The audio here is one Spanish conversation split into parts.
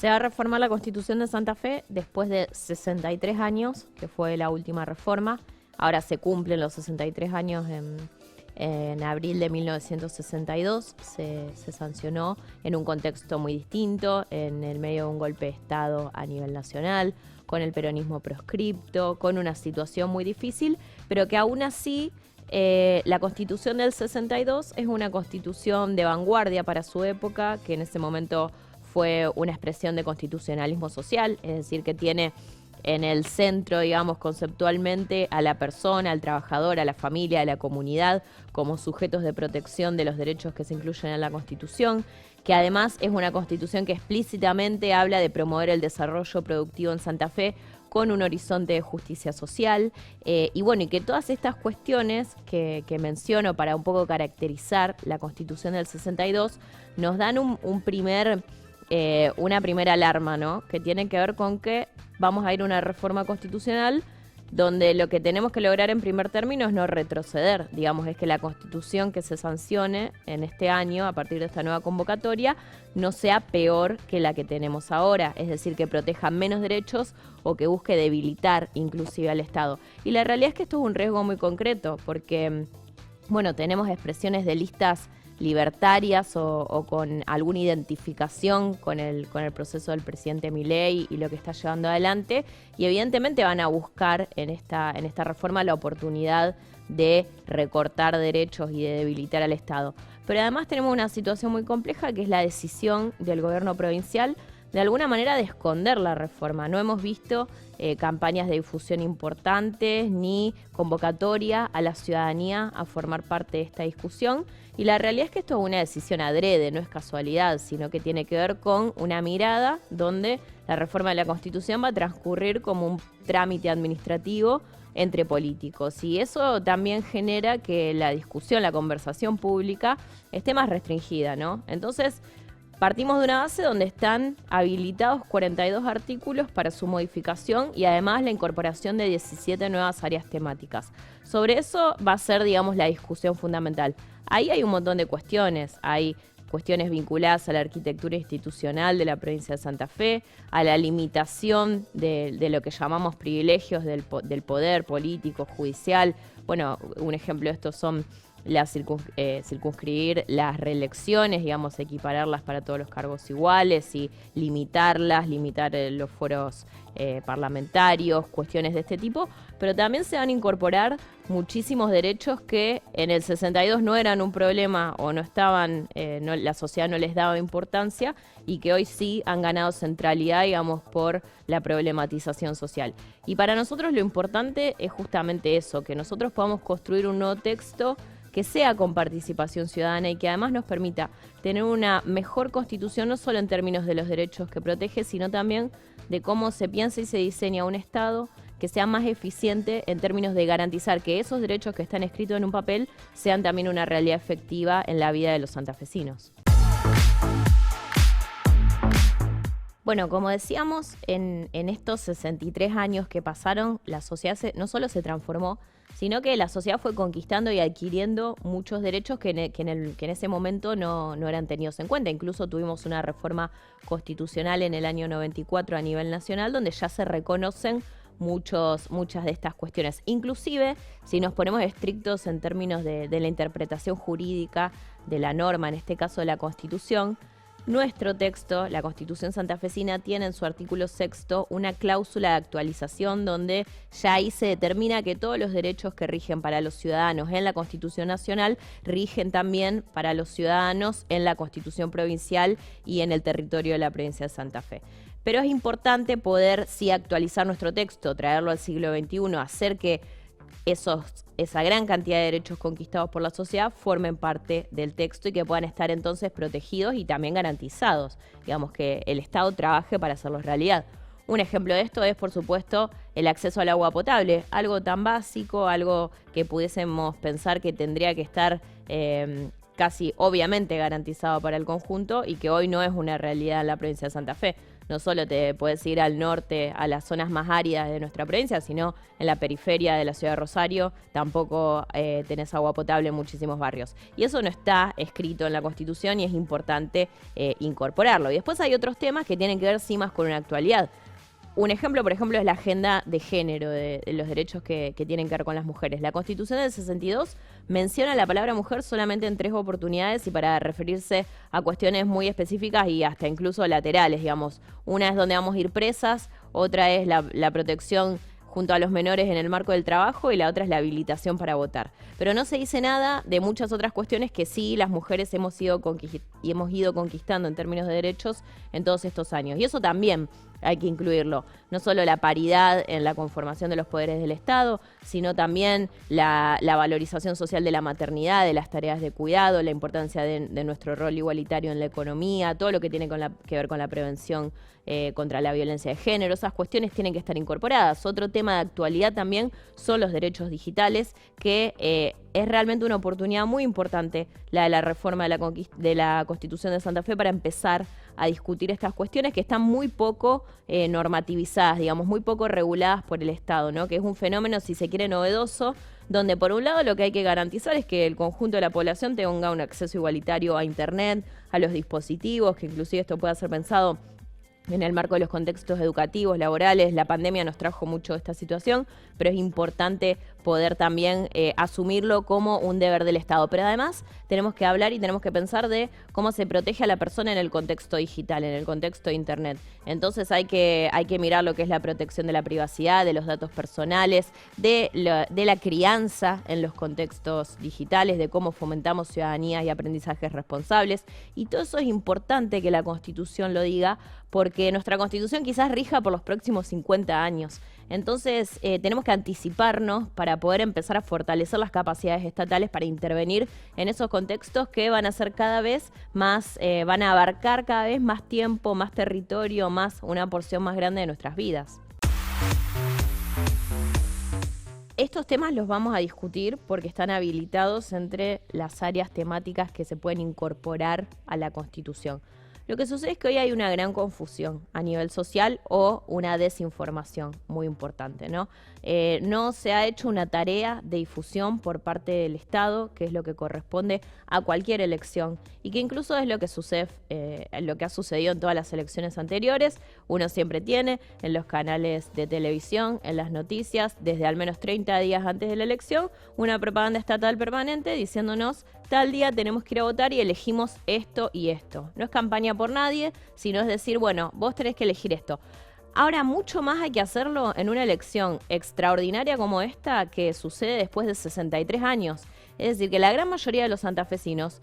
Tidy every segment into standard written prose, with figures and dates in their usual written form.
Se va a reformar la Constitución de Santa Fe después de 63 años, que fue la última reforma. Ahora se cumplen los 63 años en abril de 1962. Se sancionó en un contexto muy distinto, en el medio de un golpe de Estado a nivel nacional, con el peronismo proscripto, con una situación muy difícil, pero que aún así la Constitución del 62 es una constitución de vanguardia para su época, que en ese momento fue una expresión de constitucionalismo social, es decir, que tiene en el centro, digamos, conceptualmente a la persona, al trabajador, a la familia, a la comunidad, como sujetos de protección de los derechos que se incluyen en la Constitución, que además es una Constitución que explícitamente habla de promover el desarrollo productivo en Santa Fe con un horizonte de justicia social, y bueno, y que todas estas cuestiones que menciono para un poco caracterizar la Constitución del 62 nos dan una primera alarma, ¿no? Que tiene que ver con que vamos a ir a una reforma constitucional donde lo que tenemos que lograr en primer término es no retroceder, digamos, es que la Constitución que se sancione en este año, a partir de esta nueva convocatoria, no sea peor que la que tenemos ahora, es decir, que proteja menos derechos o que busque debilitar inclusive al Estado. Y la realidad es que esto es un riesgo muy concreto, porque, bueno, tenemos expresiones de listas libertarias o con alguna identificación con el proceso del presidente Milei y lo que está llevando adelante, y evidentemente van a buscar en esta reforma la oportunidad de recortar derechos y de debilitar al Estado. Pero además tenemos una situación muy compleja, que es la decisión del gobierno provincial de alguna manera de esconder la reforma. No hemos visto campañas de difusión importantes ni convocatoria a la ciudadanía a formar parte de esta discusión. Y la realidad es que esto es una decisión adrede, no es casualidad, sino que tiene que ver con una mirada donde la reforma de la Constitución va a transcurrir como un trámite administrativo entre políticos. Y eso también genera que la discusión, la conversación pública esté más restringida, ¿no? Entonces, partimos de una base donde están habilitados 42 artículos para su modificación y además la incorporación de 17 nuevas áreas temáticas. Sobre eso va a ser, digamos, la discusión fundamental. Ahí hay un montón de cuestiones. Hay cuestiones vinculadas a la arquitectura institucional de la provincia de Santa Fe, a la limitación de lo que llamamos privilegios del poder político, judicial. Bueno, un ejemplo de esto son circunscribir las reelecciones, digamos, equipararlas para todos los cargos iguales y limitar los fueros parlamentarios, cuestiones de este tipo, pero también se van a incorporar muchísimos derechos que en el 62 no eran un problema o no estaban, la sociedad no les daba importancia y que hoy sí han ganado centralidad, digamos, por la problematización social. Y para nosotros lo importante es justamente eso, que nosotros podamos construir un nuevo texto que sea con participación ciudadana y que además nos permita tener una mejor constitución, no solo en términos de los derechos que protege, sino también de cómo se piensa y se diseña un Estado que sea más eficiente en términos de garantizar que esos derechos que están escritos en un papel sean también una realidad efectiva en la vida de los santafesinos. Bueno, como decíamos, en estos 63 años que pasaron, la sociedad no solo se transformó, sino que la sociedad fue conquistando y adquiriendo muchos derechos que en ese momento no eran tenidos en cuenta. Incluso tuvimos una reforma constitucional en el año 94 a nivel nacional, donde ya se reconocen muchas de estas cuestiones. Inclusive, si nos ponemos estrictos en términos de la interpretación jurídica de la norma, en este caso de la Constitución, nuestro texto, la Constitución santafesina, tiene en su artículo 6 una cláusula de actualización donde ya ahí se determina que todos los derechos que rigen para los ciudadanos en la Constitución nacional rigen también para los ciudadanos en la Constitución provincial y en el territorio de la provincia de Santa Fe. Pero es importante poder sí actualizar nuestro texto, traerlo al siglo XXI, hacer que esa gran cantidad de derechos conquistados por la sociedad formen parte del texto y que puedan estar entonces protegidos y también garantizados. Digamos, que el Estado trabaje para hacerlos realidad. Un ejemplo de esto es, por supuesto, el acceso al agua potable, algo tan básico, algo que pudiésemos pensar que tendría que estar casi obviamente garantizado para el conjunto y que hoy no es una realidad en la provincia de Santa Fe. No solo te puedes ir al norte, a las zonas más áridas de nuestra provincia, sino en la periferia de la ciudad de Rosario tampoco tenés agua potable en muchísimos barrios. Y eso no está escrito en la Constitución y es importante incorporarlo. Y después hay otros temas que tienen que ver sí más con una actualidad. Un ejemplo, por ejemplo, es la agenda de género, de los derechos que tienen que ver con las mujeres. La Constitución del 62 menciona la palabra mujer solamente en 3 oportunidades y para referirse a cuestiones muy específicas y hasta incluso laterales, digamos. Una es donde vamos a ir presas, otra es la protección junto a los menores en el marco del trabajo y la otra es la habilitación para votar. Pero no se dice nada de muchas otras cuestiones que sí las mujeres hemos ido conquistando en términos de derechos en todos estos años. Y eso también hay que incluirlo. No solo la paridad en la conformación de los poderes del Estado, sino también la valorización social de la maternidad, de las tareas de cuidado, la importancia de nuestro rol igualitario en la economía, todo lo que tiene que ver con la prevención contra la violencia de género. Esas cuestiones tienen que estar incorporadas. Otro tema de actualidad también son los derechos digitales, que es realmente una oportunidad muy importante la de la reforma de la Constitución de Santa Fe para empezar a discutir estas cuestiones que están muy poco normativizadas, digamos, muy poco reguladas por el Estado, ¿no? Que es un fenómeno, si se quiere, novedoso, donde por un lado lo que hay que garantizar es que el conjunto de la población tenga un acceso igualitario a Internet, a los dispositivos, que inclusive esto pueda ser pensado en el marco de los contextos educativos, laborales. La pandemia nos trajo mucho esta situación, pero es importante poder también asumirlo como un deber del Estado. Pero además tenemos que hablar y tenemos que pensar de cómo se protege a la persona en el contexto digital, en el contexto de Internet. Entonces hay que mirar lo que es la protección de la privacidad, de los datos personales, de la crianza en los contextos digitales, de cómo fomentamos ciudadanía y aprendizajes responsables. Y todo eso es importante que la Constitución lo diga, porque nuestra Constitución quizás rija por los próximos 50 años. Entonces tenemos que anticiparnos para poder empezar a fortalecer las capacidades estatales para intervenir en esos contextos que van a ser cada vez más, van a abarcar cada vez más tiempo, más territorio, más una porción más grande de nuestras vidas. Estos temas los vamos a discutir porque están habilitados entre las áreas temáticas que se pueden incorporar a la Constitución. Lo que sucede es que hoy hay una gran confusión a nivel social o una desinformación muy importante, ¿no? No se ha hecho una tarea de difusión por parte del Estado, que es lo que corresponde a cualquier elección y que incluso es lo que sucede, lo que ha sucedido en todas las elecciones anteriores. Uno siempre tiene en los canales de televisión, en las noticias, desde al menos 30 días antes de la elección, una propaganda estatal permanente diciéndonos: tal día tenemos que ir a votar y elegimos esto y esto. No es campaña por nadie, sino es decir, bueno, vos tenés que elegir esto. Ahora, mucho más hay que hacerlo en una elección extraordinaria como esta, que sucede después de 63 años. Es decir, que la gran mayoría de los santafesinos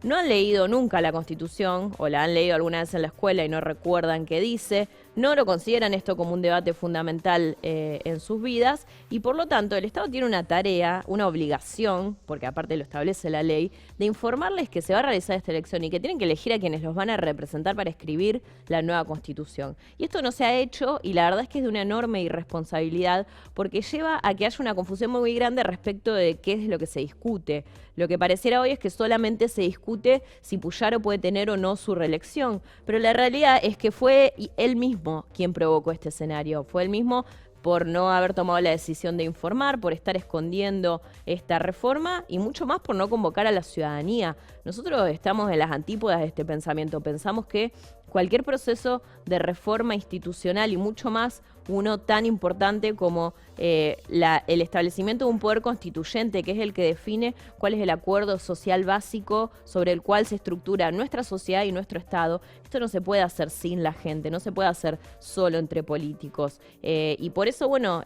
no han leído nunca la Constitución, o la han leído alguna vez en la escuela y no recuerdan qué dice, no lo consideran esto como un debate fundamental en sus vidas, y por lo tanto el Estado tiene una tarea, una obligación, porque aparte lo establece la ley, de informarles que se va a realizar esta elección y que tienen que elegir a quienes los van a representar para escribir la nueva Constitución. Y esto no se ha hecho, y la verdad es que es de una enorme irresponsabilidad, porque lleva a que haya una confusión muy grande respecto de qué es lo que se discute. Lo que pareciera hoy es que solamente se discute si Puyaro puede tener o no su reelección, pero la realidad es que fue él mismo quien provocó este escenario, fue él mismo por no haber tomado la decisión de informar, por estar escondiendo esta reforma y mucho más por no convocar a la ciudadanía. Nosotros estamos en las antípodas de este pensamiento, pensamos que cualquier proceso de reforma institucional y mucho más uno tan importante como el establecimiento de un poder constituyente, que es el que define cuál es el acuerdo social básico sobre el cual se estructura nuestra sociedad y nuestro Estado. Esto no se puede hacer sin la gente, no se puede hacer solo entre políticos. Y por eso, bueno,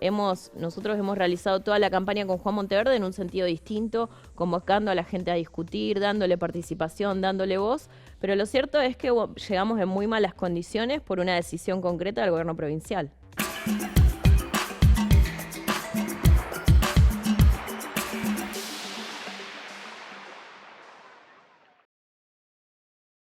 nosotros hemos realizado toda la campaña con Juan Monteverde en un sentido distinto, convocando a la gente a discutir, dándole participación, dándole voz, pero lo cierto es que llegamos en muy malas condiciones por una decisión concreta del gobierno provincial.